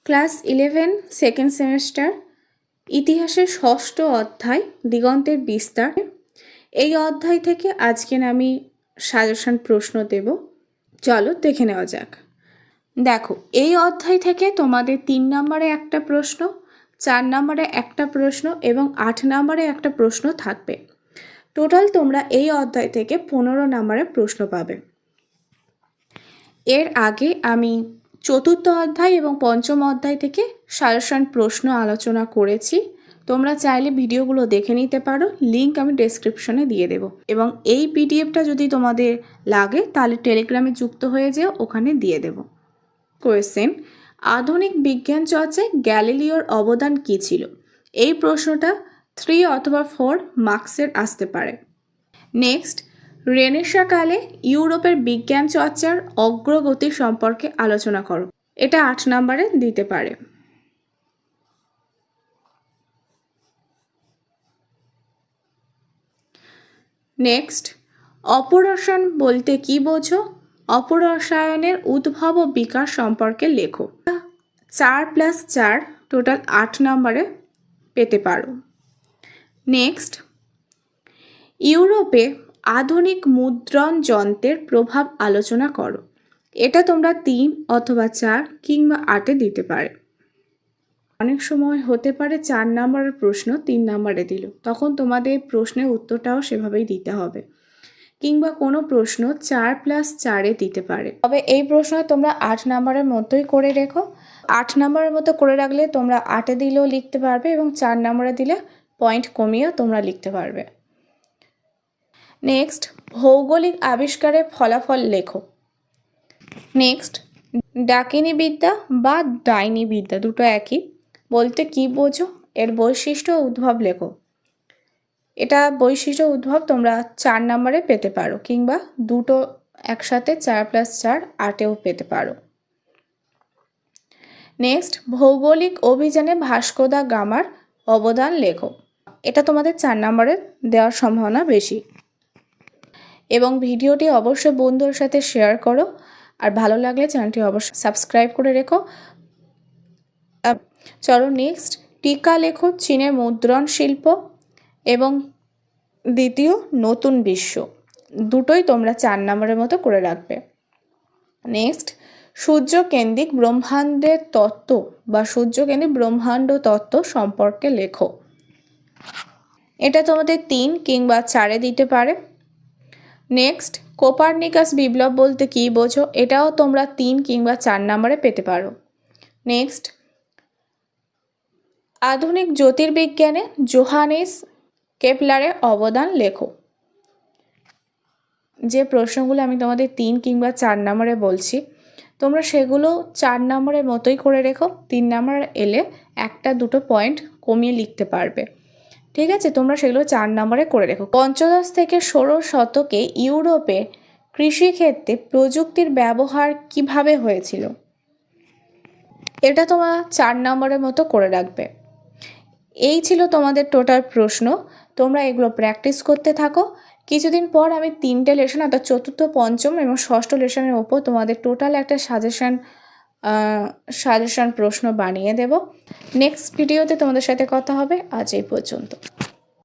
Class 11 second semester ইতিহাসের ষষ্ঠ অধ্যায় দিগন্তের বিস্তার। এই অধ্যায় থেকে আজকে আমি সাজেশন প্রশ্ন দেব। চলো দেখে নেওয়া যাক। দেখো, এই অধ্যায় থেকে তোমাদের 3 নম্বরে একটা প্রশ্ন, 4 নম্বরে একটা প্রশ্ন এবং 8 নম্বরে একটা প্রশ্ন থাকবে। টোটাল তোমরা এই অধ্যায় থেকে 15 নম্বরের প্রশ্ন পাবে। এর আগে আমি চতুর্থ অধ্যায় এবং পঞ্চম অধ্যায় থেকে সাজেশন প্রশ্ন আলোচনা করেছি। তোমরা চাইলে ভিডিওগুলো দেখে নিতে পারো, লিঙ্ক আমি ডেসক্রিপশনে দিয়ে দেব। এবং এই পিডিএফটা যদি তোমাদের লাগে তাহলে টেলিগ্রামে যুক্ত হয়ে যেও, ওখানে দিয়ে দেব। কোয়েশ্চেন: আধুনিক বিজ্ঞান চর্চায় গ্যালিলিওর অবদান কী ছিল? এই প্রশ্নটা 3 অথবা 4 মার্কসের আসতে পারে। নেক্সট, রেনেসাঁ কালে ইউরোপের বিজ্ঞান চর্চার অগ্রগতি সম্পর্কে আলোচনা করো। এটা 8 নম্বরে দিতে পারে। নেক্সট, অপরসায়ন বলতে কি বোঝো? অপরসায়নের উদ্ভব ও বিকাশ সম্পর্কে লেখো। 4+4 টোটাল 8 নম্বরে পেতে পারো। নেক্সট, ইউরোপে আধুনিক মুদ্রণ যন্ত্রের প্রভাব আলোচনা করো। এটা তোমরা 3 অথবা 4 কিংবা 8-এ দিতে পারে। অনেক সময় হতে পারে 4 নম্বরের প্রশ্ন 3 নম্বরে দিল, তখন তোমাদের প্রশ্নের উত্তরটাও সেভাবেই দিতে হবে। কিংবা কোনো প্রশ্ন 4+4-এ দিতে পারে। তবে এই প্রশ্ন তোমরা 8 নম্বরের মতোই করে রেখো। 8 নম্বরের মতো করে রাখলে তোমরা 8-এ দিলেও লিখতে পারবে এবং 4 নম্বরে দিলে পয়েন্ট কমিয়েও তোমরা লিখতে পারবে। নেক্সট, ভৌগোলিক আবিষ্কারের ফলাফল লেখো। নেক্সট, ডাকিনী বিদ্যা বা ডাইনি বিদ্যা দুটো একই বলতে কি বোঝো? এর বৈশিষ্ট্য উদ্ভব লেখো। এটা বৈশিষ্ট্য উদ্ভব তোমরা 4 নম্বরে পেতে পারো, কিংবা দুটো একসাথে 4+4 8-এও পেতে পারো। নেক্সট, ভৌগোলিক অভিযানে ভাস্কো দা গামার অবদান লেখো। এটা তোমাদের 4 নম্বরে দেওয়ার সম্ভাবনা বেশি। এবং ভিডিওটি অবশ্যই বন্ধুদের সাথে শেয়ার করো, আর ভালো লাগলে চ্যানেলটি অবশ্যই সাবস্ক্রাইব করে রেখো। চলো নেক্সট, টিকা লেখো চীনের মুদ্রণ শিল্প এবং দ্বিতীয় নতুন বিশ্ব, দুটোই তোমরা 4 নম্বরের মতো করে রাখবে। নেক্সট, সূর্যকেন্দ্রিক ব্রহ্মাণ্ডের তত্ত্ব বা সূর্যকেন্দ্রিক ব্রহ্মাণ্ড তত্ত্ব সম্পর্কে লেখো। এটা তোমাদের 3 কিংবা 4-এ দিতে পারে। নেক্সট, কোপার্নিকাস বিপ্লব বলতে কি বোঝো? এটাও তোমরা 3 কিংবা 4 নম্বরে পেতে পারো। নেক্সট, আধুনিক জ্যোতির্বিজ্ঞানে জোহানেস কেপলারের অবদান লেখো। যে প্রশ্নগুলো আমি তোমাদের 3 কিংবা 4 নম্বরে বলছি, তোমরা সেগুলো 4 নম্বরের মতোই করে রেখো। 3 নম্বর এলে 1-2 পয়েন্ট কমিয়ে লিখতে পারবে। ঠিক আছে, তোমরা সেগুলো 4 নম্বরে করে রেখো। পঞ্চদশ থেকে 16 শতকে ইউরোপে কৃষিক্ষেত্রে প্রযুক্তির ব্যবহার কিভাবে হয়েছিল? এটা তোমরা 4 নম্বরের মতো করে রাখবে। এই ছিল তোমাদের টোটাল প্রশ্ন। তোমরা এগুলো প্র্যাকটিস করতে থাকো। কিছুদিন পর আমি 3টে লেসন, অর্থাৎ চতুর্থ, পঞ্চম এবং ষষ্ঠ লেসনের ওপর তোমাদের টোটাল একটা সাজেশন প্রশ্ন বানিয়ে দেব। নেক্সট ভিডিওতে তোমাদের সাথে কথা হবে। আজ এই পর্যন্ত।